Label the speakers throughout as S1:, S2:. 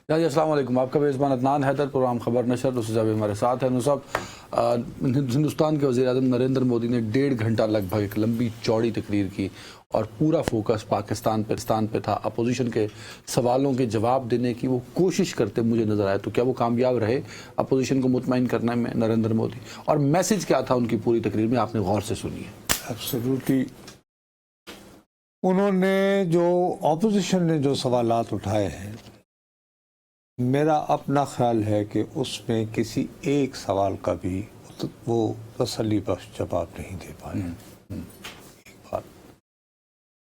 S1: جی السلام علیکم، آپ کا میزبان عدنان حیدر، پروگرام خبر نشر دوسرے صاحب ہمارے ساتھ ہیں۔ صاحب، ہندوستان کے وزیر اعظم نریندر مودی نے 1.5 گھنٹہ لگ بھگ ایک لمبی چوڑی تقریر کی اور پورا فوکس پاکستان پہ تھا۔ اپوزیشن کے سوالوں کے جواب دینے کی وہ کوشش کرتے مجھے نظر آئے، تو کیا وہ کامیاب رہے اپوزیشن کو مطمئن کرنے میں نریندر مودی؟ اور میسج کیا تھا ان کی پوری تقریر میں، آپ نے غور سے سنی ہے؟
S2: ایبسولوٹلی، انہوں نے جو اپوزیشن نے جو سوالات اٹھائے ہیں، میرا اپنا خیال ہے کہ اس میں کسی ایک سوال کا بھی وہ تسلی بخش جواب نہیں دے پائے۔ ایک بات۔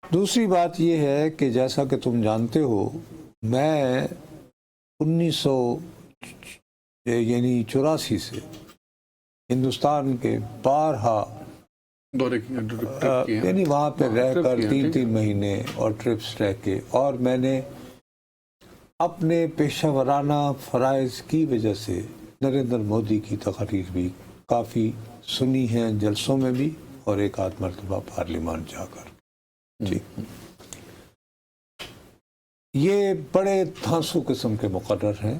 S2: دوسری بات یہ ہے کہ جیسا کہ تم جانتے ہو، میں 1984 سے ہندوستان کے بارہا یعنی وہاں پہ رہ کر 3 مہینے اور ٹرپس رہ کے، اور میں نے اپنے پیشہ ورانہ فرائض کی وجہ سے نریندر مودی کی تقاریر بھی کافی سنی ہیں، جلسوں میں بھی اور ایک آدھ مرتبہ پارلیمان جا کر۔ جی، یہ بڑے دھانسو قسم کے مقرر ہیں،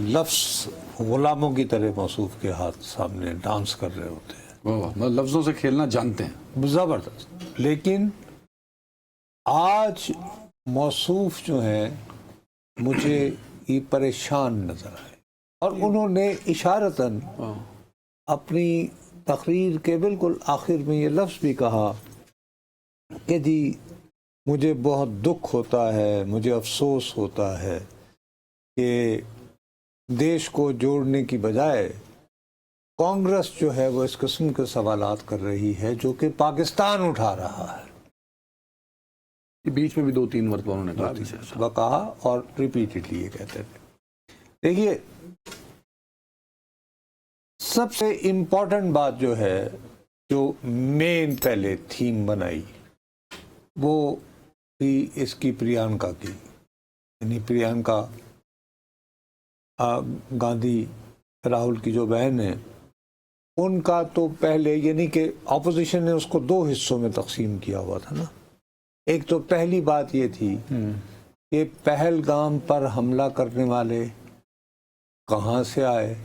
S2: لفظ غلاموں کی طرح موصوف کے ہاتھ سامنے ڈانس کر رہے ہوتے ہیں،
S1: لفظوں سے کھیلنا جانتے ہیں،
S2: زبردست۔ لیکن آج موصوف جو ہیں مجھے یہ پریشان نظر آئے، اور انہوں نے اشارتاً اپنی تقریر کے بالکل آخر میں یہ لفظ بھی کہا کہ جی مجھے بہت دکھ ہوتا ہے، مجھے افسوس ہوتا ہے کہ دیش کو جوڑنے کی بجائے کانگریس جو ہے وہ اس قسم کے سوالات کر رہی ہے جو کہ پاکستان اٹھا رہا ہے۔
S1: بیچ میں بھی 2-3 مرتبہ انہوں نے
S2: کہا اور ریپیٹڈلی یہ کہتے تھے۔ دیکھیے، سب سے امپورٹنٹ بات جو ہے، جو مین پہلے تھیم بنائی، وہ تھی اس کی پریانکا کی، یعنی پریانکا گاندھی راہل کی جو بہن ہے، ان کا تو پہلے یعنی کہ اپوزیشن نے اس کو 2 حصوں میں تقسیم کیا ہوا تھا نا۔ ایک تو پہلی بات یہ تھی کہ پہلگام پر حملہ کرنے والے کہاں سے آئے،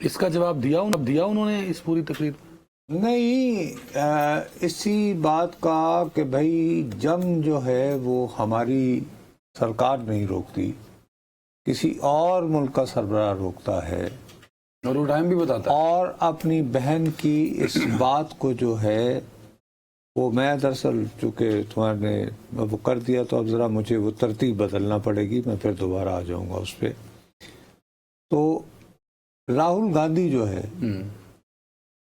S1: اس کا جواب دیا انہوں نے اس پوری تقریر میں؟
S2: نہیں، اسی بات کا کہ بھائی جنگ جو ہے وہ ہماری سرکار نہیں روکتی، کسی اور ملک کا سربراہ روکتا ہے،
S1: اور وہ ٹائم بھی بتاتا ہے،
S2: اور اپنی بہن کی اس بات کو جو ہے وہ میں دراصل چونکہ تمہارے نے وہ کر دیا تو اب ذرا مجھے وہ ترتیب بدلنا پڑے گی، میں پھر دوبارہ آ جاؤں گا اس پہ۔ تو راہل گاندھی جو ہے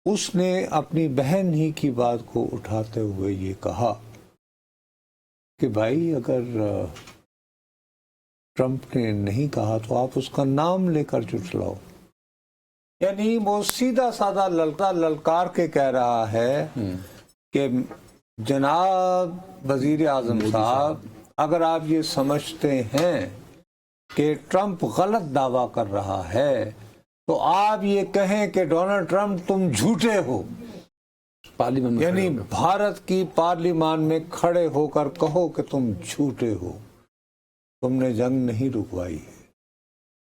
S2: اس نے اپنی بہن ہی کی بات کو اٹھاتے ہوئے یہ کہا کہ بھائی اگر ٹرمپ نے نہیں کہا تو آپ اس کا نام لے کر چٹلاؤ، یعنی وہ سیدھا سادہ للکار کے کہہ رہا ہے کہ جناب وزیر اعظم صاحب، اگر آپ یہ سمجھتے ہیں کہ ٹرمپ غلط دعویٰ کر رہا ہے تو آپ یہ کہیں کہ ڈونلڈ ٹرمپ تم جھوٹے ہو،
S1: پارلیمنٹ میں،
S2: یعنی بھارت کی پارلیمان میں کھڑے ہو کر کہو کہ تم جھوٹے ہو، تم نے جنگ نہیں رکوائی ہے۔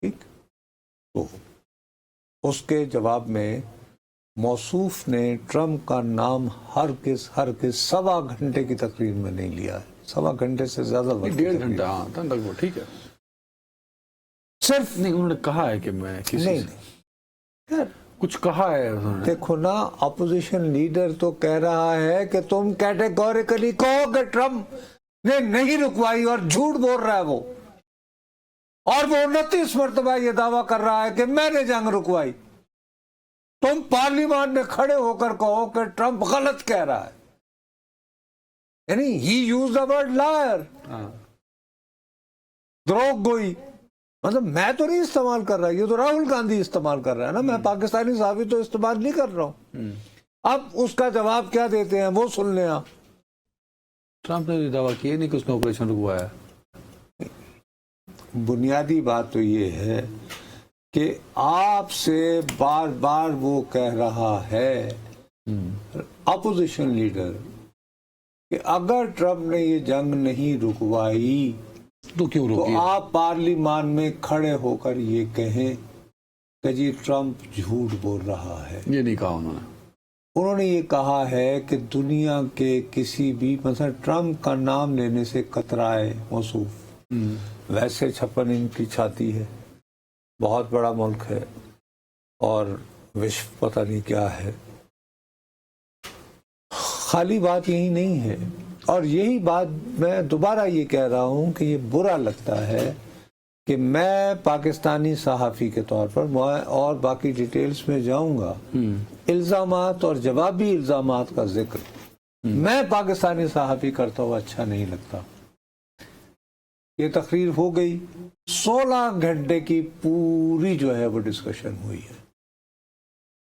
S2: ٹھیک، تو اس کے جواب میں موصوف نے ٹرمپ کا نام ہرگز 1.25 گھنٹے کی تقریر میں نہیں لیا ہے، 1.25 گھنٹے سے زیادہ وقت،
S1: 1.5 گھنٹہ، ہاں تک وہ ٹھیک ہے،
S2: صرف
S1: نہیں انہوں نے کہا ہے کہ میں کسی
S2: نہیں
S1: کچھ کہا ہے انہوں نے۔
S2: دیکھو نا، اپوزیشن لیڈر تو کہہ رہا ہے کہ تم کیٹیگوریکلی کہو کہ ٹرمپ نے نہیں رکوائی، اور جھوٹ بول رہا ہے وہ، اور وہ 29 مرتبہ یہ دعویٰ کر رہا ہے کہ میں نے جنگ رکوائی۔ تم پارلیمان میں کھڑے ہو کر کہو کہ ٹرمپ غلط کہہ رہا ہے، یعنی ہی یوز دا ورڈ لائر، دروغ گوئی۔ مطلب میں تو نہیں استعمال کر رہا، یہ تو راہل گاندھی استعمال کر رہا ہے نا، میں پاکستانی صحافی تو استعمال نہیں کر رہا ہوں۔ اب اس کا جواب کیا دیتے ہیں وہ سن لیں آپ۔
S1: ٹرمپ نے دعویٰ کیا نہیں کہ اس نے آپریشن رکوایا۔
S2: بنیادی بات تو یہ ہے کہ آپ سے بار بار وہ کہہ رہا ہے اپوزیشن لیڈر کہ اگر ٹرمپ نے یہ جنگ نہیں رکوائی
S1: تو کیوں
S2: تو
S1: روکی؟
S2: آپ پارلیمان میں کھڑے ہو کر یہ کہیں کہ جی ٹرمپ جھوٹ بول رہا ہے.
S1: یہ نہیں کہا انہوں نے.
S2: انہوں نے یہ کہا ہے کہ دنیا کے کسی بھی مثلا ٹرمپ کا نام لینے سے کترائے موصوف. ویسے 56 انچ کی چھاتی ہے, بہت بڑا ملک ہے, اور وشو پتہ نہیں کیا ہے. خالی بات یہی نہیں ہے, اور یہی بات میں دوبارہ یہ کہہ رہا ہوں کہ یہ برا لگتا ہے کہ میں پاکستانی صحافی کے طور پر اور باقی ڈیٹیلز میں جاؤں گا, الزامات اور جوابی الزامات کا ذکر میں پاکستانی صحافی کرتا ہوا اچھا نہیں لگتا. یہ تقریر ہو گئی, 16 گھنٹے کی پوری جو ہے وہ ڈسکشن ہوئی ہے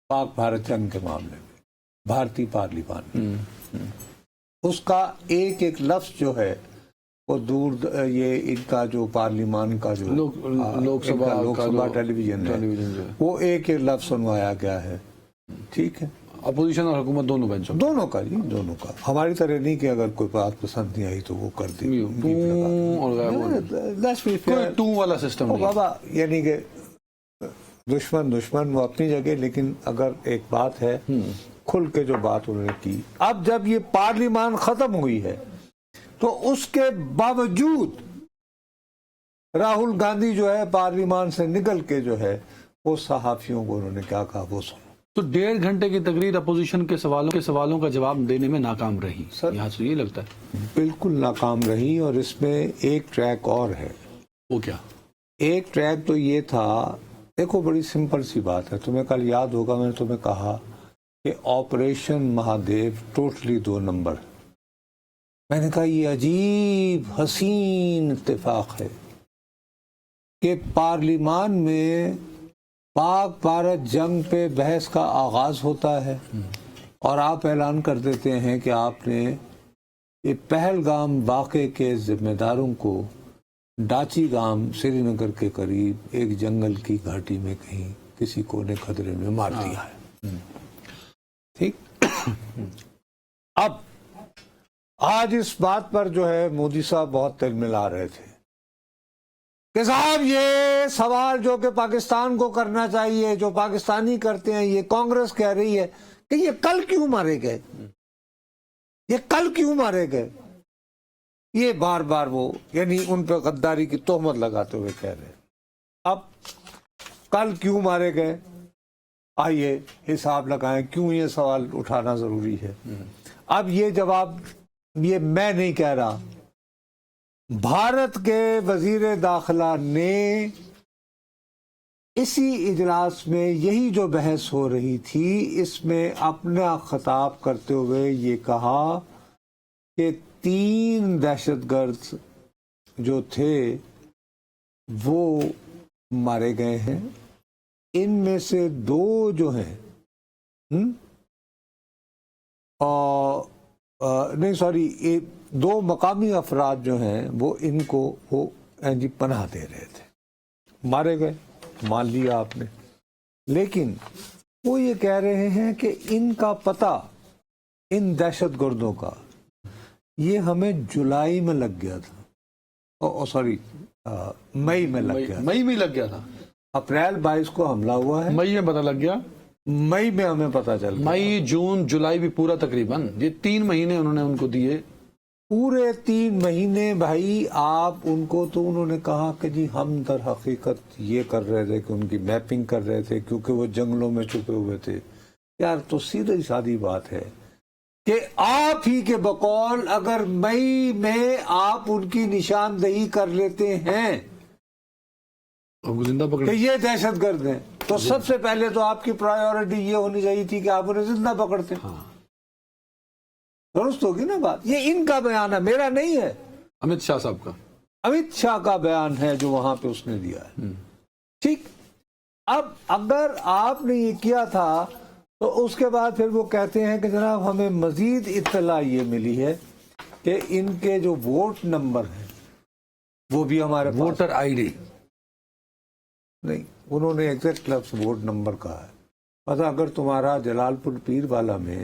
S2: پاک بھارت جنگ کے معاملے میں بھارتی پارلیمان میں. اس کا ایک ایک لفظ جو ہے وہ یہ ان کا جو پارلیمان کا جو
S1: لوک سبھا
S2: ٹیلی ویژن ہے وہ ایک ایک لفظ سنوایا گیا ہے. ٹھیک ہے,
S1: اپوزیشن اور حکومت دونوں بینچوں
S2: دونوں کا جی دونوں کا. ہماری طرح نہیں کہ اگر کوئی بات پسند نہیں آئی تو وہ کر دی
S1: ٹو والا سسٹم.
S2: بابا یعنی کہ دشمن وہ اپنی جگہ, لیکن اگر ایک بات ہے کھل کے جو بات انہوں نے کی. اب جب یہ پارلیمان ختم ہوئی ہے تو اس کے باوجود راہل گاندھی جو ہے پارلیمان سے نکل کے جو ہے وہ صحافیوں کو انہوں نے کیا کہا وہ سنو.
S1: تو 1.5 گھنٹے کی تقریر اپوزیشن کے سوالوں کا جواب دینے میں ناکام رہی. یہاں سے یہ لگتا ہے
S2: بالکل ناکام رہی. اور اس میں ایک ٹریک اور ہے.
S1: وہ کیا؟
S2: ایک ٹریک تو یہ تھا, دیکھو بڑی سمپل سی بات ہے, تمہیں کل یاد ہوگا میں نے تمہیں کہا کہ آپریشن مہادیو ٹوٹلی 2 نمبر. میں نے کہا یہ عجیب حسین اتفاق ہے کہ پارلیمان میں پاک بھارت جنگ پہ بحث کا آغاز ہوتا ہے اور آپ اعلان کر دیتے ہیں کہ آپ نے یہ پہلگام واقعے کے ذمہ داروں کو ڈاچی گام سری نگر کے قریب ایک جنگل کی گھاٹی میں کہیں کسی کونے خطرے میں مار دیا ہے. ٹھیک. اب آج اس بات پر جو ہے مودی صاحب بہت تل ملا رہے تھے کہ صاحب یہ سوال جو کہ پاکستان کو کرنا چاہیے, جو پاکستانی کرتے ہیں, یہ کانگریس کہہ رہی ہے کہ یہ کل کیوں مارے گئے, یہ کل کیوں مارے گئے. یہ بار بار وہ یعنی ان پہ غداری کی تہمت لگاتے ہوئے کہہ رہے ہیں اب کل کیوں مارے گئے. آئیے حساب لگائیں کیوں یہ سوال اٹھانا ضروری ہے. اب یہ جواب یہ میں نہیں کہہ رہا, بھارت کے وزیر داخلہ نے اسی اجلاس میں یہی جو بحث ہو رہی تھی اس میں اپنا خطاب کرتے ہوئے یہ کہا کہ 3 دہشت گرد جو تھے وہ مارے گئے ہیں, ان میں سے 2 جو ہیں نہیں سوری 2 مقامی افراد جو ہیں وہ ان کو وہ پناہ دے رہے تھے, مارے گئے, مان لیا آپ نے. لیکن وہ یہ کہہ رہے ہیں کہ ان کا پتہ, ان دہشت گردوں کا, یہ ہمیں جولائی میں لگ گیا تھا, سوری مئی میں لگ گیا,
S1: مئی میں لگ گیا تھا.
S2: اپریل 22 کو حملہ ہوا ہے,
S1: مئی میں پتہ لگ گیا,
S2: مئی میں ہمیں پتہ چل گیا.
S1: مئی جون جولائی بھی پورا تقریباً یہ 3 مہینے انہوں نے ان کو دیے,
S2: پورے 3 مہینے. بھائی آپ ان کو تو انہوں نے کہا کہ جی ہم در حقیقت یہ کر رہے تھے کہ ان کی میپنگ کر رہے تھے کیونکہ وہ جنگلوں میں چھپے ہوئے تھے. یار تو سیدھی سادی بات ہے کہ آپ ہی کے بقول اگر مئی میں آپ ان کی نشاندہی کر لیتے ہیں
S1: زندہ پکڑ
S2: کہ یہ دہشت گرد ہیں تو سب سے پہلے تو آپ کی پرائیورٹی یہ ہونی چاہیے تھی کہ آپ انہیں زندہ پکڑتے. درست ہوگی نا بات. یہ ان کا بیان ہے, میرا نہیں ہے,
S1: امت شاہ صاحب کا,
S2: امت شاہ کا بیان ہے جو وہاں پہ اس نے دیا ہے. ٹھیک. اب اگر آپ نے یہ کیا تھا تو اس کے بعد پھر وہ کہتے ہیں کہ جناب ہمیں مزید اطلاع یہ ملی ہے کہ ان کے جو ووٹ نمبر ہیں وہ بھی ہمارے
S1: ووٹر آئی ڈی
S2: نہیں, انہوں نے ایگزیکٹ لفظ ووٹ نمبر کہا ہے. پتہ اگر تمہارا جلال پور پیر والا میں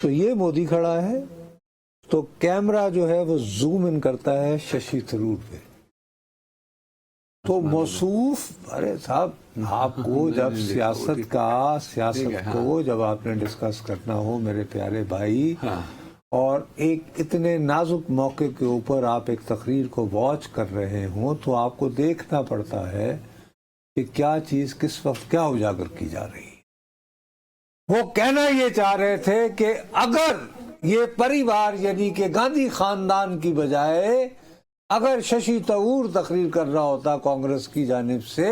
S2: تو یہ مودی کھڑا ہے تو کیمرہ جو ہے وہ زوم ان کرتا ہے ششی تھرور پہ. تو موصوف ارے صاحب آپ کو جب سیاست کو جب آپ نے ڈسکس کرنا ہو میرے پیارے بھائی اور ایک اتنے نازک موقع کے اوپر آپ ایک تقریر کو واچ کر رہے ہوں تو آپ کو دیکھنا پڑتا ہے کہ کیا چیز کس وقت کیا اجاگر کی جا رہی ہے. وہ کہنا یہ چاہ رہے تھے کہ اگر یہ پریوار یعنی کہ گاندھی خاندان کی بجائے اگر ششی تھرور تقریر کر رہا ہوتا کانگریس کی جانب سے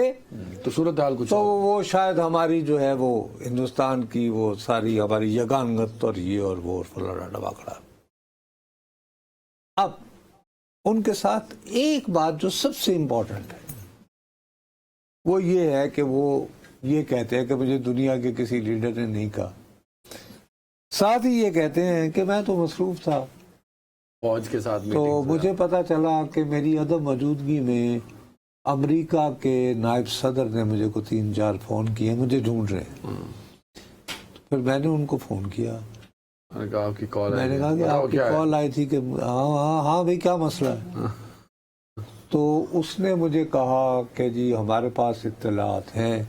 S1: تو صورتحال کچھ
S2: تو وہ شاید ہماری جو ہے وہ ہندوستان کی وہ ساری ہماری یگانگت اور یہ اور وہ فلانا ڈباکڑا. اب ان کے ساتھ ایک بات جو سب سے امپورٹنٹ ہے وہ یہ ہے کہ وہ یہ کہتے ہیں کہ مجھے دنیا کے کسی لیڈر نے نہیں کہا. ساتھ ہی یہ کہتے ہیں کہ میں تو مصروف تھا
S1: فوج کے ساتھ
S2: تو مجھے پتا چلا کہ میری عدم موجودگی میں امریکہ کے نائب صدر نے مجھے کو 3-4 فون کیے مجھے ڈھونڈ رہے ہیں. پھر میں نے ان کو فون کیا
S1: میں نے کہا
S2: کہ آپ کی کال آئی تھی کہ ہاں بھائی کیا مسئلہ ہے. تو اس نے مجھے کہا کہ جی ہمارے پاس اطلاعات ہیں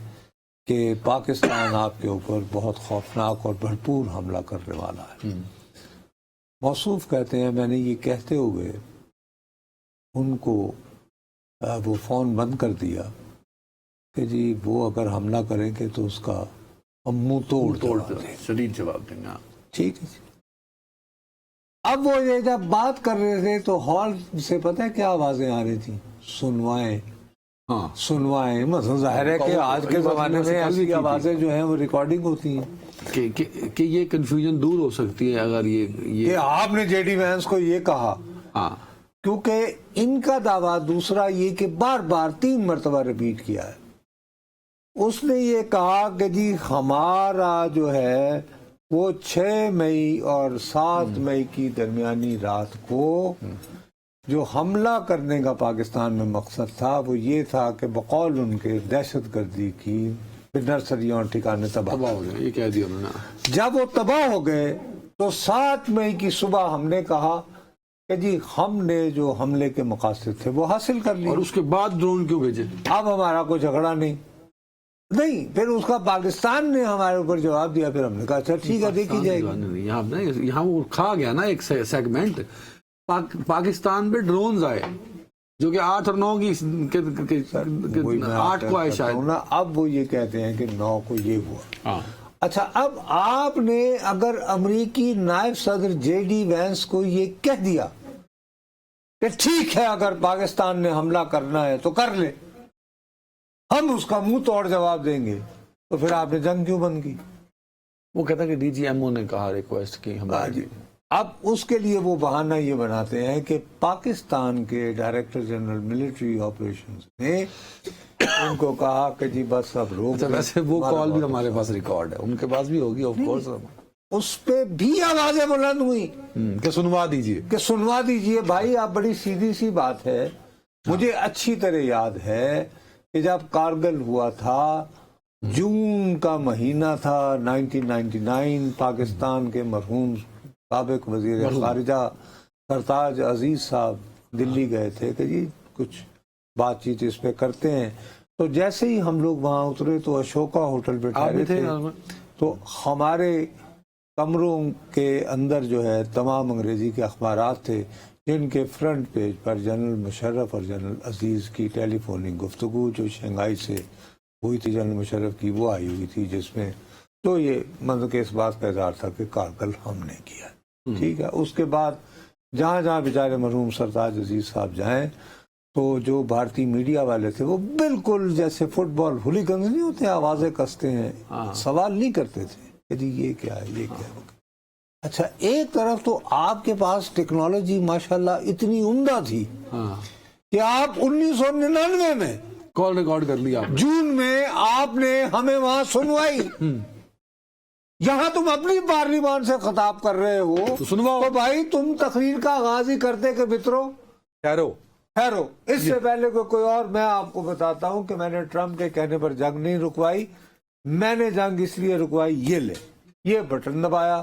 S2: کہ پاکستان آپ کے اوپر بہت خوفناک اور بھرپور حملہ کرنے والا ہے. موصوف کہتے ہیں میں نے یہ کہتے ہوئے ان کو وہ فون بند کر دیا کہ جی وہ اگر حملہ کریں گے تو اس کا ہم منہ توڑ
S1: شدید جواب دیں گے.
S2: ٹھیک ہے. اب وہ یہ جب بات کر رہے تھے تو ہال سے پتہ ہے کیا آوازیں آ رہی تھیں سنوائیں مثلا ظاہر ہے کہ آج کے زمانے میں ایسی آوازیں جو ہیں وہ ریکارڈنگ ہوتی ہیں
S1: کہ یہ کنفیوژن دور ہو سکتی ہے اگر یہ
S2: آپ نے جے ڈی وینس کو یہ کہا کیونکہ ان کا دعویٰ دوسرا یہ کہ بار بار 3 مرتبہ ریپیٹ کیا ہے. اس نے یہ کہا کہ جی ہمارا جو ہے وہ 6 مئی اور 7 مئی کی درمیانی رات کو جو حملہ کرنے کا پاکستان میں مقصد تھا وہ یہ تھا کہ بقول ان کے دہشت گردی کی نرسریوں اور ٹھکانے تباہ
S1: ہو گئے. یہ کہہ دیا انہوں نے.
S2: جب وہ تباہ ہو گئے تو 7 مئی کی صبح ہم نے کہا کہ جی ہم نے جو حملے کے مقاصد تھے وہ حاصل کر لیے.
S1: اور اس کے بعد ڈرون کیوں بھیجے؟
S2: اب ہمارا کوئی جھگڑا نہیں پھر اس کا پاکستان نے ہمارے اوپر جواب دیا. پھر ہم نے کہا اچھا ٹھیک ہے دیکھی جائے گی.
S1: یہاں وہ کھا گیا نا ایک سیگمنٹ. پاکستان پہ ڈرونز آئے جو کہ 8 اور 9 کی 8 کو آئے شاید.
S2: اب وہ یہ کہتے ہیں کہ 9 کو یہ ہوا. اچھا اب آپ نے اگر امریکی نائب صدر جے ڈی وینس کو یہ کہہ دیا کہ ٹھیک ہے اگر پاکستان نے حملہ کرنا ہے تو کر لے ہم اس کا منہ توڑ جواب دیں گے تو پھر آپ نے جنگ کیوں بند کی؟
S1: وہ کہتا کہ ڈی جی ایم او نے کہا ریکویسٹ کی ہماری.
S2: اب اس کے لیے وہ بہانہ یہ بناتے ہیں کہ پاکستان کے ڈائریکٹر جنرل ملٹری آپریشنز نے ان کو کہا کہ جی بس اب روک.
S1: ویسے وہ کال بھی ہمارے پاس ریکارڈ ہے, ان کے پاس بھی ہوگی آف کورس.
S2: اس پہ بھی آوازیں بلند ہوئی
S1: کہ سنوا دیجئے,
S2: کہ سنوا دیجئے. بھائی آپ بڑی سیدھی سی بات ہے, مجھے اچھی طرح یاد ہے کہ جب کارگل ہوا تھا جون کا مہینہ تھا 1999, پاکستان کے مرحوم سابق وزیر خارجہ سرتاج عزیز صاحب دلی گئے تھے کہ جی کچھ بات چیت اس پہ کرتے ہیں. تو جیسے ہی ہم لوگ وہاں اترے تو اشوکا ہوٹل پہ ٹھہرے تھے, تو ہمارے کمروں کے اندر جو ہے تمام انگریزی کے اخبارات تھے جن کے فرنٹ پیج پر جنرل مشرف اور جنرل عزیز کی ٹیلی فونک گفتگو جو شنگھائی سے ہوئی تھی جنرل مشرف کی وہ آئی ہوئی تھی, جس میں تو یہ مطلب کہ اس بات کا اظہار تھا کہ کارگل ہم نے کیا. ٹھیک ہے, اس کے بعد جہاں جہاں بیچارے مرحوم سرتاج عزیز صاحب جائیں تو جو بھارتی میڈیا والے تھے وہ بالکل جیسے فٹ بال ہولیگنز نہیں ہوتے آوازیں کستے ہیں, سوال نہیں کرتے تھے کہ جی یہ کیا ہے یہ کیا ہے. اچھا ایک طرف تو آپ کے پاس ٹیکنالوجی ماشاءاللہ اتنی عمدہ تھی کہ آپ 1999 میں
S1: کال ریکارڈ کر لی, آپ
S2: جون میں آپ نے ہمیں وہاں سنوائی. یہاں تم اپنی پارلیمان سے خطاب کر رہے ہو
S1: تو سنواؤ.
S2: تو بھائی تم تقریر کا آغاز ہی کرتے کہ مترو ٹھہرو. اس سے پہلے کوئی اور, میں آپ کو بتاتا ہوں کہ میں نے ٹرمپ کے کہنے پر جنگ نہیں رکوائی, میں نے جنگ اس لیے رکوائی یہ لے, یہ بٹن دبایا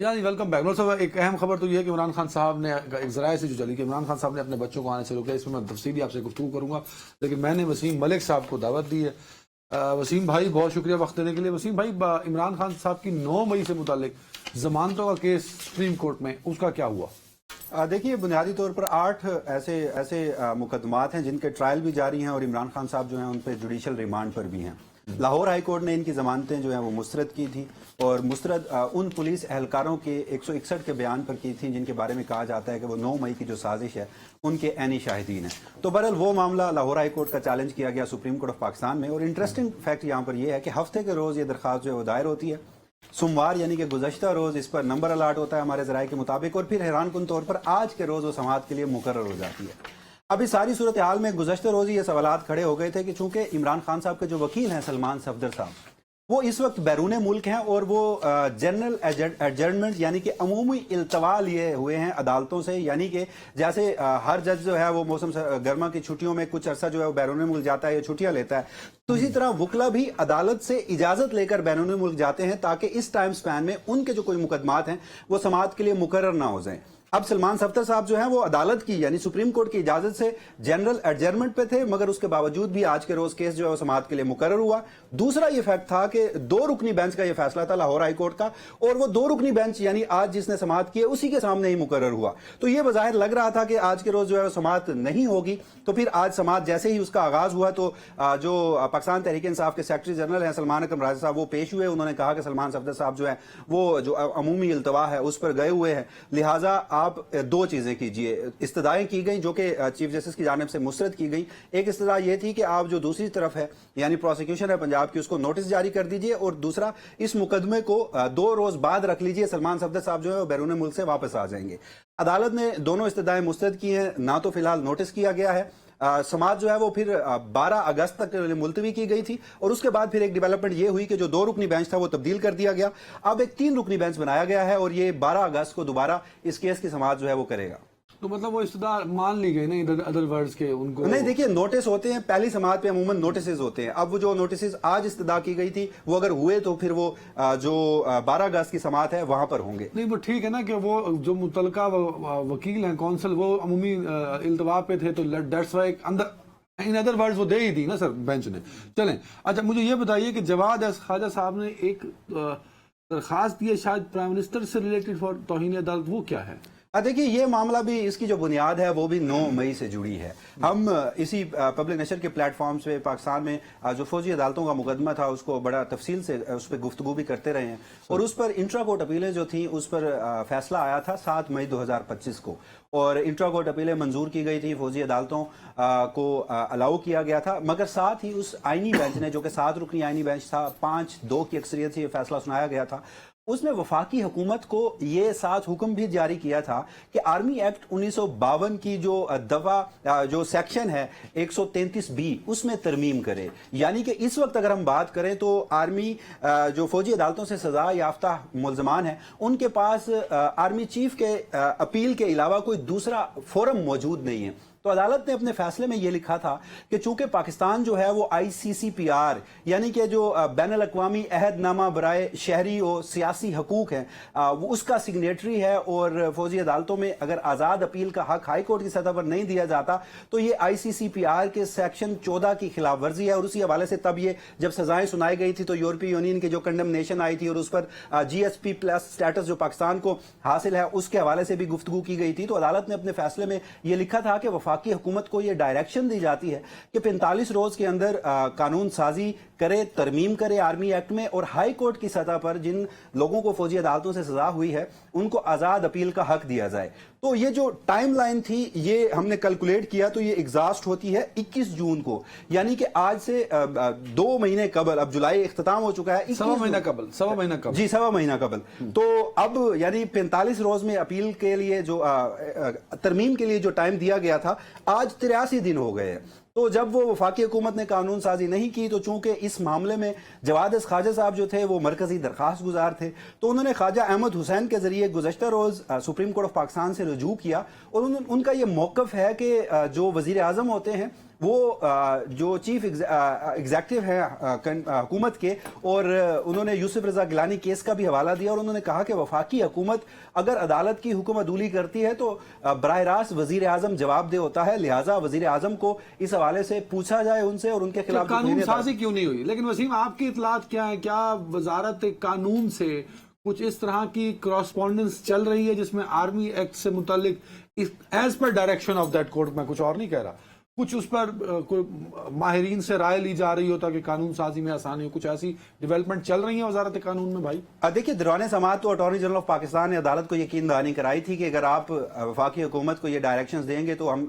S1: یعنی ویلکم بیک. نور صاحب ایک اہم خبر تو یہ ہے کہ عمران خان صاحب نے ایک ذرائع سے جو چلی کہ عمران خان صاحب نے اپنے بچوں کو آنے سے روکا. اس میں میں تفصیلی آپ سے گفتگو کروں گا, لیکن میں نے وسیم ملک صاحب کو دعوت دی ہے. وسیم بھائی بہت شکریہ وقت دینے کے لیے. وسیم بھائی, عمران خان صاحب کی 9 مئی سے متعلق ضمانتوں کا کیس سپریم کورٹ میں, اس کا کیا ہوا؟
S3: دیکھیے, بنیادی طور پر 8 ایسے مقدمات ہیں جن کے ٹرائل بھی جاری ہیں اور عمران خان صاحب جو ہیں ان پہ جوڈیشل ریمانڈ پر بھی ہیں. لاہور ہائی کورٹ نے ان کی ضمانتیں جو ہیں وہ مسترد کی تھی, اور مسترد ان پولیس اہلکاروں کے 161 کے بیان پر کی تھیں جن کے بارے میں کہا جاتا ہے کہ وہ 9 مئی کی جو سازش ہے ان کے عینی شاہدین ہیں. تو بہرحال وہ معاملہ لاہور ہائی کورٹ کا چیلنج کیا گیا سپریم کورٹ آف پاکستان میں. اور انٹرسٹنگ فیکٹ یہاں پر یہ ہے کہ ہفتے کے روز یہ درخواست جو ہے وہ دائر ہوتی ہے. سوموار یعنی کہ گزشتہ روز اس پر نمبر الاٹ ہوتا ہے ہمارے ذرائع کے مطابق, اور پھر حیران کن طور پر آج کے روز وہ سماعت کے لیے مقرر ہو جاتی ہے. اب اس ساری صورتحال میں گزشتہ روز یہ سوالات کھڑے ہو گئے تھے کہ چونکہ عمران خان صاحب کے جو وکیل ہیں سلمان صفدر صاحب, وہ اس وقت بیرون ملک ہیں اور وہ جنرل ایڈجرنمنٹ یعنی کہ عمومی التوا لیے ہوئے ہیں عدالتوں سے. یعنی کہ جیسے ہر جج جو ہے وہ موسم گرما کی چھٹیوں میں کچھ عرصہ جو ہے وہ بیرون ملک جاتا ہے یا چھٹیاں لیتا ہے, تو اسی طرح وکلا بھی عدالت سے اجازت لے کر بیرون ملک جاتے ہیں تاکہ اس ٹائم سپین میں ان کے جو کوئی مقدمات ہیں وہ سماعت کے لیے مقرر نہ ہو جائیں. اب سلمان صفدر صاحب جو ہیں وہ عدالت کی یعنی سپریم کورٹ کی اجازت سے جنرل ایڈجرنمنٹ پہ تھے, مگر اس کے باوجود بھی آج کے روز کیس جو ہے وہ سماعت کے لیے مقرر ہوا. دوسرا یہ فیکٹ تھا کہ 2 رکنی بینچ کا یہ فیصلہ تھا لاہور ہائی کورٹ کا, اور وہ 2 رکنی بینچ یعنی آج جس نے سماعت کی ہے اسی کے سامنے ہی مقرر ہوا. تو یہ بظاہر لگ رہا تھا کہ آج کے روز جو ہے سماعت نہیں ہوگی. تو پھر آج سماعت جیسے ہی اس کا آغاز ہوا تو جو پاکستان تحریک انصاف کے سیکرٹری جنرل ہیں سلمان اکرم راجہ صاحب, وہ پیش ہوئے. انہوں نے کہا کہ سلمان صفدر صاحب جو ہے وہ جو عمومی التوا ہے اس پر گئے ہوئے ہیں, لہٰذا آپ 2 چیزیں کیجئے. استدعائیں کی گئیں جو کہ چیف جسٹس کی جانب سے مسترد کی گئی. ایک استدعا یہ تھی کہ آپ جو دوسری طرف ہے یعنی پروسیکیوشن ہے پنجاب کی, اس کو نوٹس جاری کر دیجئے, اور دوسرا اس مقدمے کو 2 روز بعد رکھ لیجئے. سلمان صفدر صاحب جو ہے وہ بیرون ملک سے واپس آ جائیں گے. عدالت نے دونوں استدعائیں مسترد کی ہیں, نہ تو فی الحال نوٹس کیا گیا ہے. سماعت جو ہے وہ پھر 12 اگست تک ملتوی کی گئی تھی, اور اس کے بعد پھر ایک ڈیولپمنٹ یہ ہوئی کہ جو 2 رکنی بینچ تھا وہ تبدیل کر دیا گیا. اب ایک 3 رکنی بینچ بنایا گیا ہے, اور یہ 12 اگست کو دوبارہ اس کیس کی سماعت جو ہے وہ کرے گا.
S1: تو مطلب وہ استدعا مان لی گئی نہیں, ادر ورڈز کے ان کو
S3: نہیں. دیکھیے, نوٹس ہوتے ہیں پہلی سماعت پہ عموماً نوٹسز ہوتے ہیں. اب وہ جو نوٹسز آج استدعا کی گئی تھی وہ اگر ہوئے تو پھر وہ جو 12 اگست کی سماعت ہے وہاں پر ہوں گے.
S1: نہیں, وہ ٹھیک ہے نا کہ وہ جو متعلقہ وکیل ہیں کونسل وہ عمومی التوا پہ تھے, تو that's why in other words وہ دے ہی دی نا سر بینچ نے. چلیں, اچھا مجھے یہ بتائیے کہ جواد خواجہ صاحب نے ایک درخواست دی ہے شاید پرائم منسٹر سے ریلیٹڈ فار توہین عدالت, وہ کیا ہے؟
S3: دیکھیے, یہ معاملہ بھی اس کی جو بنیاد ہے وہ بھی 9 مئی سے جڑی ہے. ہم اسی پبلک نشر کے پلیٹ فارمز پہ پاکستان میں جو فوجی عدالتوں کا مقدمہ تھا اس کو بڑا تفصیل سے اس پہ گفتگو بھی کرتے رہے ہیں, اور اس پر انٹرا کورٹ اپیلیں جو تھیں اس پر فیصلہ آیا تھا 7 مئی 2025 کو, اور انٹرا کورٹ اپیلیں منظور کی گئی تھی, فوجی عدالتوں کو الاؤ کیا گیا تھا. مگر ساتھ ہی اس آئینی بینچ نے جو کہ 7 رکنی آئینی بینچ تھا, 5-2 کی اکثریت سے یہ فیصلہ سنایا گیا تھا, اس میں وفاقی حکومت کو یہ 7 حکم بھی جاری کیا تھا کہ آرمی ایکٹ 1952 کی جو دفعہ جو سیکشن ہے 133B اس میں ترمیم کرے. یعنی کہ اس وقت اگر ہم بات کریں تو آرمی جو فوجی عدالتوں سے سزا یافتہ ملزمان ہیں ان کے پاس آرمی چیف کے اپیل کے علاوہ کوئی دوسرا فورم موجود نہیں ہے. تو عدالت نے اپنے فیصلے میں یہ لکھا تھا کہ چونکہ پاکستان جو ہے وہ ICCPR یعنی کہ جو بین الاقوامی عہد نامہ برائے شہری و سیاسی حقوق ہیں وہ اس کا سگنیٹری ہے, اور فوجی عدالتوں میں اگر آزاد اپیل کا حق ہائی کورٹ کی سطح پر نہیں دیا جاتا تو یہ ICCPR کے سیکشن 14 کی خلاف ورزی ہے. اور اسی حوالے سے تب یہ جب سزائیں سنائی گئی تھی تو یورپی یونین کے جو کنڈمنیشن آئی تھی اور اس پر GSP+ سٹیٹس جو پاکستان کو حاصل ہے اس کے حوالے سے بھی گفتگو کی گئی تھی. تو عدالت نے اپنے فیصلے میں یہ لکھا تھا کہ وفاقی حکومت کو یہ ڈائریکشن دی جاتی ہے کہ 45 روز کے اندر قانون سازی کرے, ترمیم کرے آرمی ایکٹ میں, اور ہائی کورٹ کی سطح پر جن لوگوں کو فوجی عدالتوں سے سزا ہوئی ہے ان کو آزاد اپیل کا حق دیا جائے. تو یہ جو ٹائم لائن تھی یہ ہم نے کیلکولیٹ کیا تو یہ ایگزاسٹ ہوتی ہے 21 جون کو, یعنی کہ آج سے 2 مہینے قبل, اب جولائی اختتام ہو چکا ہے,
S1: 1.25 مہینہ قبل
S3: جی 1.25 مہینہ قبل. تو اب یعنی 45 روز میں اپیل کے لیے جو ترمیم کے لیے جو ٹائم دیا گیا تھا آج 83 دن ہو گئے ہیں. تو جب وہ وفاقی حکومت نے قانون سازی نہیں کی تو چونکہ اس معاملے میں جواد خواجہ صاحب جو تھے وہ مرکزی درخواست گزار تھے, تو انہوں نے خواجہ احمد حسین کے ذریعے گزشتہ روز سپریم کورٹ آف پاکستان سے رجوع کیا, اور ان کا یہ موقف ہے کہ جو وزیر اعظم ہوتے ہیں وہ جو چیف ایگزیکٹو ہیں حکومت کے، اور انہوں نے یوسف رضا گیلانی کیس کا بھی حوالہ دیا، اور انہوں نے کہا کہ وفاقی حکومت اگر عدالت کی حکم عدولی کرتی ہے تو براہ راست وزیر اعظم جواب دہ ہوتا ہے، لہٰذا وزیر اعظم کو اس حوالے سے پوچھا جائے ان سے، اور ان کے خلاف
S1: قانون سازی کیوں نہیں ہوئی؟ لیکن وسیم، آپ کی اطلاعات کیا ہیں؟ کیا وزارت قانون سے کچھ اس طرح کی کراسپونڈنس چل رہی ہے جس میں آرمی ایکٹ سے متعلق as per direction of that court, میں کچھ اور نہیں کہہ رہا، کچھ اس پر کوئی ماہرین سے رائے لی جا رہی ہو تاکہ قانون سازی میں آسانی ہو؟ کچھ ایسی ڈیولپمنٹ چل رہی ہیں وزارت قانون میں بھائی؟
S3: دیکھیے، دیوان سماعت تو اٹارنی جنرل آف پاکستان نے عدالت کو یقین دہانی کرائی تھی کہ اگر آپ وفاقی حکومت کو یہ ڈائریکشنز دیں گے تو ہم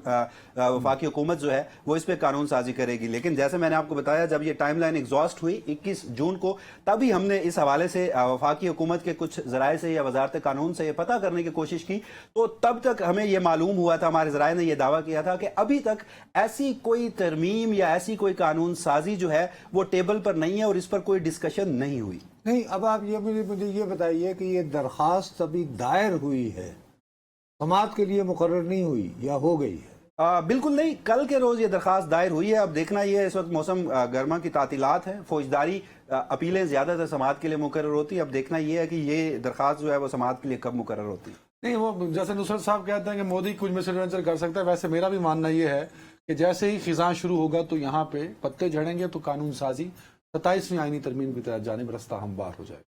S3: وفاقی حکومت جو ہے وہ اس پہ قانون سازی کرے گی، لیکن جیسے میں نے آپ کو بتایا جب یہ ٹائم لائن ایگزاسٹ ہوئی 21 جون کو، تبھی ہم نے اس حوالے سے وفاقی حکومت کے کچھ ذرائع سے یا وزارت قانون سے یہ پتہ کرنے کی کوشش کی، تو تب تک ہمیں یہ معلوم ہوا تھا، ہمارے ذرائع نے یہ دعویٰ کیا تھا کہ ابھی تک ایسی کوئی ترمیم یا ایسی کوئی قانون سازی جو ہے وہ ٹیبل پر نہیں ہے اور اس پر کوئی ڈسکشن نہیں ہوئی۔
S2: نہیں، اب آپ یہ مجھے یہ بتائیے کہ یہ درخواست ابھی دائر ہوئی ہے، سماعت کے لیے مقرر نہیں ہوئی یا ہو گئی ہے؟
S3: بالکل نہیں، کل کے روز یہ درخواست دائر ہوئی ہے۔ اب دیکھنا یہ ہے، اس وقت موسم گرما کی تعطیلات ہیں، فوجداری اپیلیں زیادہ تر سماعت کے لیے مقرر ہوتی ہیں، اب دیکھنا یہ ہے کہ یہ درخواست جو ہے وہ سماعت کے لیے کب مقرر ہوتی ہے۔
S1: نہیں، وہ جیسے نصرت صاحب کہتے ہیں کہ مودی کچھ مس ایڈونچر کر سکتا ہے، ویسے میرا بھی ماننا یہ ہے کہ جیسے ہی خزاں شروع ہوگا تو یہاں پہ پتے جھڑیں گے تو قانون سازی 27ویں آئینی ترمیم کی طرف جانب رستہ ہموار ہو جائے گا،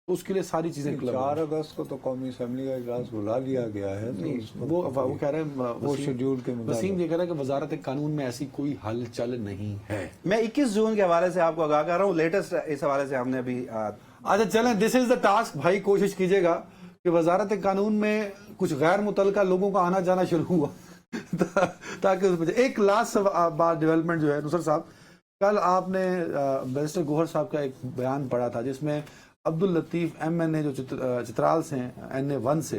S1: تو اس کے لیے ساری چیزیں
S2: 4 اگست کو تو قومی اسمبلی کا اجلاس بلا لیا گیا ہے،
S1: وہ کہہ رہے ہیں
S2: وہ شیڈیول کے مطابق
S1: وسیم یہ کہہ رہا ہے کہ وزارت قانون میں ایسی کوئی حل چل نہیں ہے۔
S3: میں 21 جون کے حوالے سے آپ کو آگاہ کر رہا ہوں، لیٹسٹ اس حوالے سے ہم نے ابھی
S1: اچھا چلیں، دس از دا ٹاسک بھائی، کوشش کیجئے گا کہ وزارت قانون میں کچھ غیر متعلقہ لوگوں کا آنا جانا شروع ہوا تاکہ ایک لاسٹ بات ڈیولپمنٹ جو ہے نصرت صاحب، کل آپ نے بیرسٹر گوہر صاحب کا ایک بیان پڑھا تھا جس میں عبداللطیف MNA جو چترال سے ہیں NA1 سے،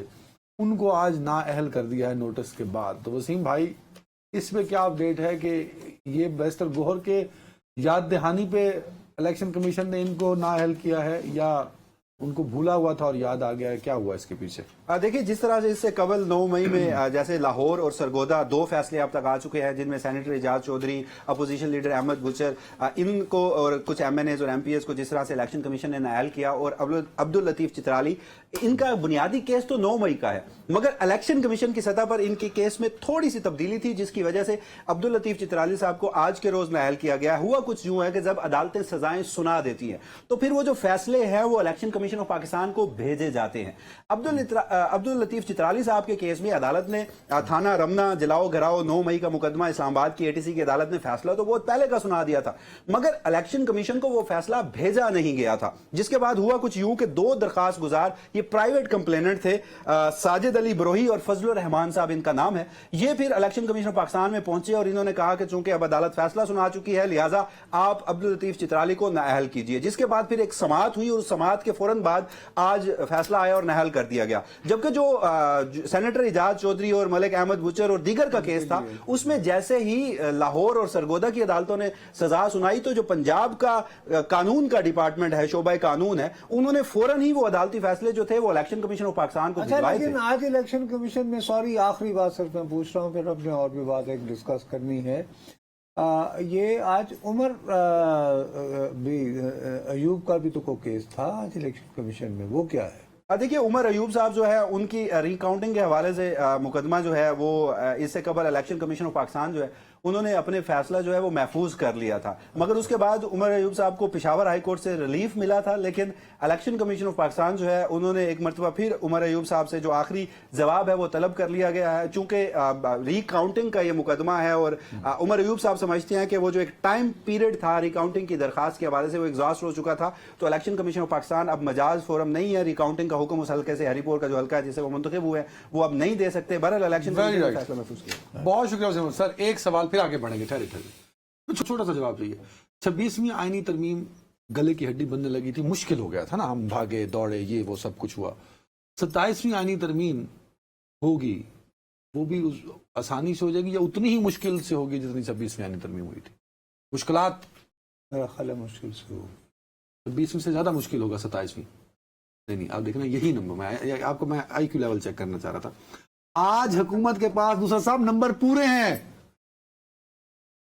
S1: ان کو آج نااہل کر دیا ہے نوٹس کے بعد، تو وسیم بھائی اس پہ کیا اپڈیٹ ہے کہ یہ بیرسٹر گوہر کے یاد دہانی پہ الیکشن کمیشن نے ان کو نااہل کیا ہے یا ان کو بھولا ہوا تھا اور یاد آ گیا ہے؟ کیا ہوا اس کے پیچھے؟
S3: دیکھیں، جس طرح سے اس سے قبل 9 مئی میں جیسے لاہور اور سرگودا 2 فیصلے اب تک آ چکے ہیں، جن میں سینیٹر اعجاز چودھری، اپوزیشن لیڈر احمد گجر، ان کو اور کچھ MNAs اور MPs کو جس طرح سے الیکشن کمیشن نے نااہل کیا، اور عبداللطیف چترالی، ان کا بنیادی کیس تو 9 مئی کا ہے، مگر الیکشن کمیشن کی سطح پر ان کے کیس میں تھوڑی سی تبدیلی تھی جس کی وجہ سے عبداللطیف چترالی صاحب کو آج کے روز نااہل کیا گیا۔ ہوا کچھ یوں ہے کہ جب عدالتیں سزائیں سنا دیتی ہیں تو پھر وہ جو فیصلے ہیں وہ الیکشن کمیشن آف پاکستان کو بھیجے جاتے ہیں۔ عبداللطیف چترالی صاحب کے کیس میں عدالت نے تھانہ رمنا جلاؤ گھراؤ 9 مئی کا مقدمہ اسلام آباد کی ATC کی عدالت نے فیصلہ تو بہت پہلے کا سنا دیا تھا، مگر الیکشن کمیشن کو وہ فیصلہ بھیجا نہیں گیا تھا، جس کے بعد ہوا کچھ یوں کہ 2 درخواست گزار، یہ پرائیویٹ کمپلیننٹ تھے، ساجد علی بروہی اور فضل الرحمان صاحب ان کا نام ہے، یہ پھر الیکشن کمیشن آف پاکستان میں پہنچے اور انہوں نے کہا کہ چونکہ اب عدالت فیصلہ سنا چکی ہے لہٰذا آپ عبداللطیف چترالی کو نااہل کیجئے، جس کے بعد پھر ایک سماعت ہوئی اور سماعت کے فوراً بعد آج فیصلہ آیا اور نااہل کر دیا گیا، جبکہ جو سینیٹر اعجاز چودھری اور ملک احمد بچر اور دیگر کا کیس تھا اس میں جیسے ہی لاہور اور سرگودا کی عدالتوں نے سزا سنائی تو جو پنجاب کا قانون کا ڈپارٹمنٹ ہے، شعبہ قانون ہے، انہوں نے فوراً ہی وہ عدالتی فیصلے جو تھے وہ الیکشن کمیشن آف پاکستان کو بھجوائے تھے۔
S2: لیکن آج الیکشن کمیشن میں، سوری آخری بات صرف میں پوچھ رہا ہوں، پھر اپنے اور بھی بات ایک ڈسکس کرنی ہے، یہ آج عمر ایوب کا بھی تو کوئی کیس تھا آج الیکشن کمیشن میں، وہ کیا ہے؟
S3: دیکھیے، عمر ایوب صاحب جو ہے ان کی ریکاؤنٹنگ کے حوالے سے مقدمہ جو ہے وہ اس سے قبل الیکشن کمیشن آف پاکستان جو ہے انہوں نے اپنے فیصلہ جو ہے وہ محفوظ کر لیا تھا، مگر اس کے بعد عمر ایوب صاحب کو پشاور ہائی کورٹ سے ریلیف ملا تھا، لیکن الیکشن کمیشن آف پاکستان جو ہے انہوں نے ایک مرتبہ پھر عمر ایوب صاحب سے جو آخری جواب ہے وہ طلب کر لیا گیا ہے، چونکہ ریکاؤنٹنگ کا یہ مقدمہ ہے اور عمر ایوب صاحب سمجھتے ہیں کہ وہ جو ایک ٹائم پیریڈ تھا ریکاؤنٹنگ کی درخواست کے حوالے سے وہ ایگزاسٹ ہو چکا تھا، تو الیکشن کمیشن آف پاکستان اب مجاز فورم نہیں ہے، ریکاؤنٹنگ کا حکم اس حلقے سے ہری پور کا جو حلقہ ہے جسے وہ منتخب ہوئے وہ اب نہیں دے سکتے، بہرحال الیکشن کمیشن نے فیصلہ محفوظ کیا۔
S1: بہت شکریہ وسیم سر، ایک سوال پھر آگے بڑھیں گے، ٹھہرے چھوٹا سا جواب چاہیے۔ 26ویں آئینی ترمیم گلے کی ہڈی بننے لگی تھی، مشکل ہو گیا تھا نا، ہم بھاگے دوڑے یہ وہ سب کچھ ہوا، 27ویں آئینی ترمیم ہوگی وہ بھی آسانی سے ہو جائے گی یا اتنی ہی مشکل سے ہوگی جتنی 26ویں آئینی ترمیم ہوئی تھی؟ مشکلات
S2: میرا خیال ہے مشکل سے ہوگی،
S1: 26ویں سے زیادہ مشکل ہوگا 27ویں؟ نہیں آپ دیکھنا یہی نمبر میں آپ کو میں آئی کیو لیول چیک کرنا چاہ رہا تھا۔ آج حکومت کے پاس دوسرا صاحب نمبر پورے ہیں،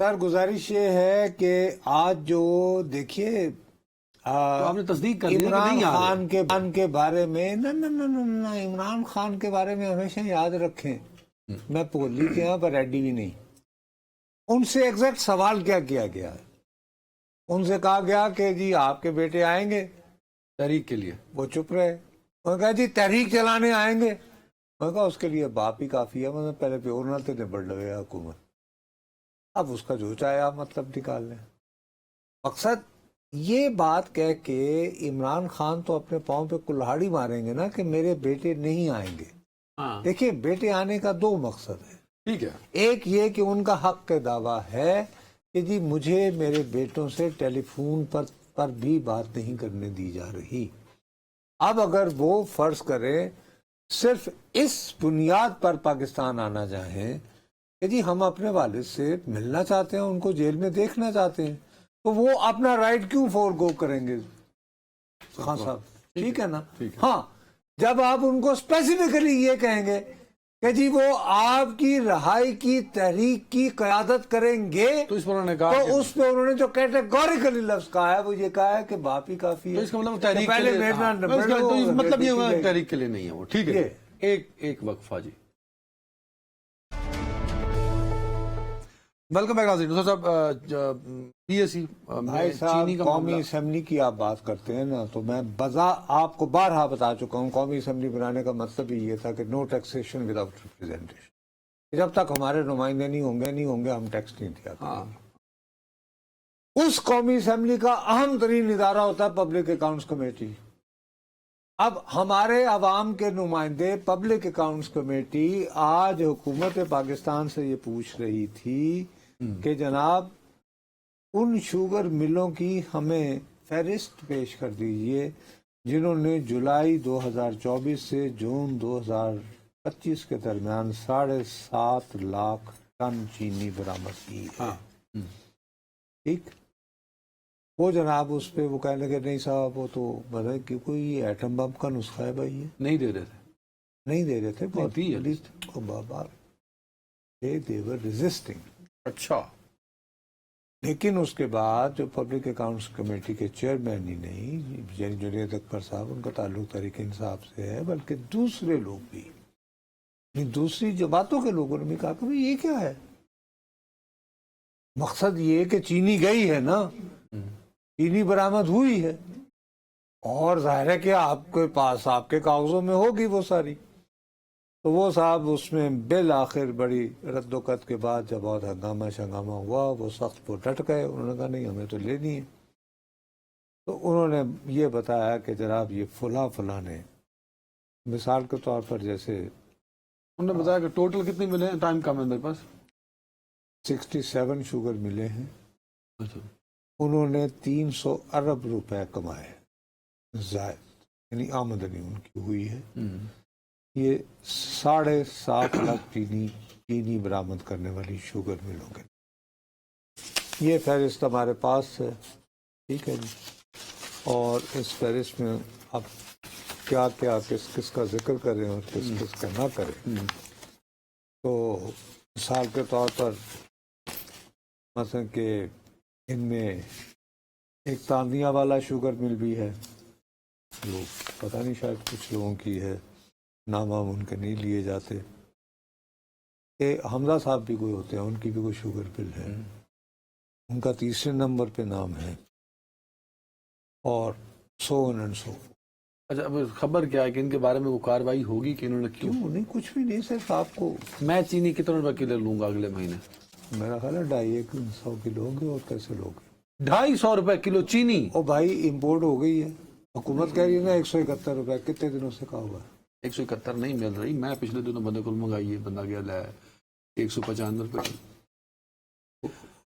S2: سر گزارش یہ ہے کہ آج جو دیکھیے
S1: تو آپ نے تصدیق کر دی کہ
S2: عمران
S1: نہیں آ رہے؟
S2: خان کے بارے میں نہ عمران خان کے بارے میں ہمیشہ یاد رکھیں، میں پولی کے یہاں پر ریڈی بھی نہیں، ان سے ایگزیکٹ سوال کیا کیا گیا ہے؟ ان سے کہا گیا کہ جی آپ کے بیٹے آئیں گے،
S1: تحریک کے لیے
S2: وہ چپ رہے، انہوں نے کہا جی تحریک چلانے آئیں گے، میں نے کہا اس کے لیے باپ ہی کافی ہے، میں پہلے پیور نہ تھے بڑھ لگے حکومت، اب اس کا جو چاہے آپ مطلب نکال لیں۔ مقصد یہ بات کہہ کے عمران خان تو اپنے پاؤں پہ کلہاڑی ماریں گے نا کہ میرے بیٹے نہیں آئیں گے۔
S1: ہاں
S2: دیکھیے بیٹے آنے کا دو مقصد ہے،
S1: ٹھیک ہے،
S2: ایک یہ کہ ان کا حق کے دعویٰ ہے کہ جی مجھے میرے بیٹوں سے ٹیلی فون پر بھی بات نہیں کرنے دی جا رہی۔ اب اگر وہ فرض کرے صرف اس بنیاد پر پاکستان آنا چاہیں کہ جی ہم اپنے والد سے ملنا چاہتے ہیں، ان کو جیل میں دیکھنا چاہتے ہیں، تو وہ اپنا رائٹ کیوں فور گو کریں گے خان صاحب؟ ٹھیک ہے نا؟ ہاں جب آپ ان کو اسپیسیفکلی یہ کہیں گے کہ جی وہ آپ کی رہائی کی تحریک کی قیادت کریں گے،
S1: تو اس پر انہوں نے کہا
S2: تو اس پہ انہوں نے جو کیٹیگوریکلی لفظ کہا ہے وہ یہ کہا ہے کہ باپ ہی کافی ہے،
S1: تو اس کا مطلب تحریک کے
S2: پہلے
S1: لیے،
S2: بیٹنا
S1: تو اس مطلب یہ ہوا
S2: بیٹی
S1: تحریک کے لیے نہیں ہے وہ، ٹھیک ہے۔ ایک وقفہ جی، ویلکم بیک ناظرین۔ صاحب پی ایس سی
S2: بھائی صاحب قومی اسمبلی کی آپ بات کرتے ہیں نا، تو میں آپ کو بارہا بتا چکا ہوں قومی اسمبلی بنانے کا مطلب ہی یہ تھا کہ نو ٹیکسیشن وداؤٹ ریپرزینٹیشن، جب تک ہمارے نمائندے نہیں ہوں گے ہم ٹیکس نہیں دیا کریں گے۔ اس قومی اسمبلی کا اہم ترین ادارہ ہوتا ہے پبلک اکاؤنٹس کمیٹی۔ اب ہمارے عوام کے نمائندے پبلک اکاؤنٹس کمیٹی آج حکومت پاکستان سے یہ پوچھ رہی تھی کہ جناب ان شوگر ملوں کی ہمیں فہرست پیش کر دیجئے جنہوں نے جولائی 2024 سے جون 2025 کے درمیان 7.5 لاکھ ٹن چینی برآمد کی ہے۔ ٹھیک، وہ جناب اس پہ وہ کہنے لگے نہیں صاحب وہ تو بتا کہ کوئی ایٹم بم کا نسخہ ہے بھائی، یہ
S1: نہیں دے رہے تھے،
S2: نہیں دے رہے تھے،
S1: نہیں دی ہے۔
S2: بابا they were resisting۔
S1: اچھا،
S2: لیکن اس کے بعد جو پبلک اکاؤنٹس کمیٹی کے چیئرمین ہی نہیں یعنی جنید اکبر صاحب، ان کا تعلق تحریک انصاف سے ہے، بلکہ دوسرے لوگ بھی، دوسری جماعتوں کے لوگوں نے بھی کہا کہ یہ کیا ہے؟ مقصد یہ کہ چینی گئی ہے نا، چینی برآمد ہوئی ہے، اور ظاہر ہے کہ آپ کے پاس آپ کے کاغذوں میں ہوگی وہ ساری، تو وہ صاحب اس میں بالآخر بڑی رد و قت کے بعد جب بہت ہنگامہ شنگامہ ہوا وہ سخت وہ ڈٹ گئے، انہوں نے کہا نہیں ہمیں تو لینی ہے۔ تو انہوں نے یہ بتایا کہ جناب یہ فلاں نے، مثال کے طور پر جیسے
S1: انہوں نے بتایا کہ ٹوٹل کتنے ملے ہیں، ٹائم کم ہے میرے پاس،
S2: 67 شوگر ملے ہیں،
S1: اچھا،
S2: انہوں نے 300 ارب روپے کمائے زائد، یعنی آمدنی ان کی ہوئی ہے۔ یہ 7.5 لاکھ چینی برآمد کرنے والی شوگر ملوں گے۔ یہ فہرست ہمارے پاس ہے، ٹھیک ہے جی، اور اس فہرست میں اب کیا کیا کس کس کا ذکر کریں اور کس کس کا نہ کریں، تو مثال کے طور پر مثلا کہ ان میں ایک تاندیا والا شوگر مل بھی ہے، لوگ پتہ نہیں شاید کچھ لوگوں کی ہے، نام وام ان کے نہیں لیے جاتے، کہ حمزہ صاحب بھی کوئی ہوتے ہیں، ان کی بھی کوئی شوگر مل ہے، ان کا 3 نمبر پہ نام ہے، اور سو آن اینڈ سو۔
S1: اچھا، اب خبر کیا ہے کہ ان کے بارے میں وہ کاروائی ہوگی کہ انہوں نے کیوں؟
S2: نہیں کچھ بھی نہیں، صرف آپ کو
S1: میں چینی کتنے روپے کلو لوں گا اگلے مہینے؟
S2: میرا خیال ہے 250 کلو ہوں گے، اور کیسے لوگ
S1: 250 روپے کلو چینی؟
S2: او بھائی امپورٹ ہو گئی ہے، حکومت کہہ رہی ہے نا 171 روپے، کتنے دنوں سے کہا ہوا ہے؟
S1: 171 نہیں مل رہی، میں پچھلے دنوں بندے کو منگائی ہے، بندہ گیا لے 195 روپے۔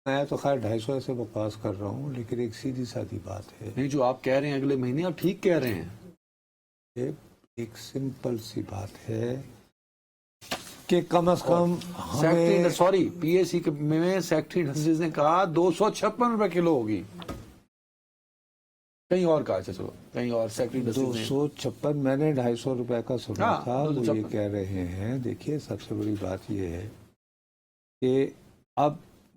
S2: میں تو خیر 250 سے بکواس کر رہا ہوں، لیکن ایک سیدھی سادی بات ہے،
S1: نہیں، جو آپ کہہ رہے ہیں اگلے مہینے، آپ ٹھیک کہہ رہے ہیں،
S2: ایک سمپل سی بات ہے کہ کم از کم
S1: سیکٹری
S2: ہمیں
S1: سوری پی ایس سی میں سیکٹری انڈسٹریز نے کہا 256 روپے کلو ہوگی، کہیں اور کہا، اچھا چلو کہیں اور سیکٹری انڈسٹریز نے
S2: 256، میں نے 250 روپے کا سنا
S1: ہاں،
S2: تھا، وہ
S1: 256
S2: یہ کہہ رہے ہیں۔ دیکھیے سب سے بڑی بات یہ ہے کہ اب